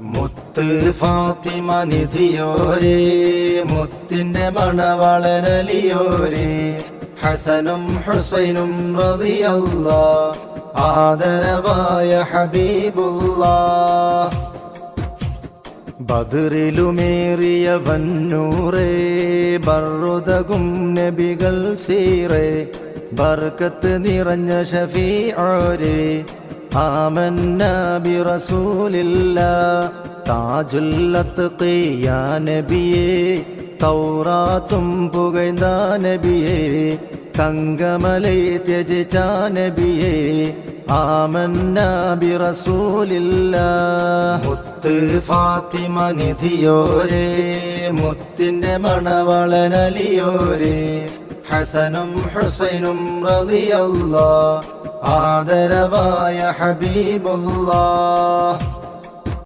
മുത്ത് ഫാത്തിമ നിധിയോരേ, മുത്തിന്റെ മണവളനലിയോരേ, ഹസനും ഹുസൈനും റളിയല്ലാഹ്, ആദരവായ ഹബീബുല്ലാഹ്. ബദറിലുമേറിയ വന്നൂറേ, ബർറുദകും നബികൾ സീറേ, ബർക്കത്ത് നിറഞ്ഞ ഷഫീഉരേ, ആമന്നാ ബിറസൂലില്ലാഹ്, താജുൽ അത്ഖിയാ നബിയേ, തൗറാത്തും പുകഴ്ന്ന നബിയേ, തങ്കമലൈ ത്യജിച്ച നബിയേ, ആമന്നാ ബിറസൂലില്ലാഹ്. മുത്ത് ഫാത്തിമ നിധിയോരേ, മുത്തിന്റെ മണവളനലിയോരേ, ഹസനും ഹുസൈനും റളിയല്ലാഹ്, ആദരവായ ഹബീബുല്ലാഹ്.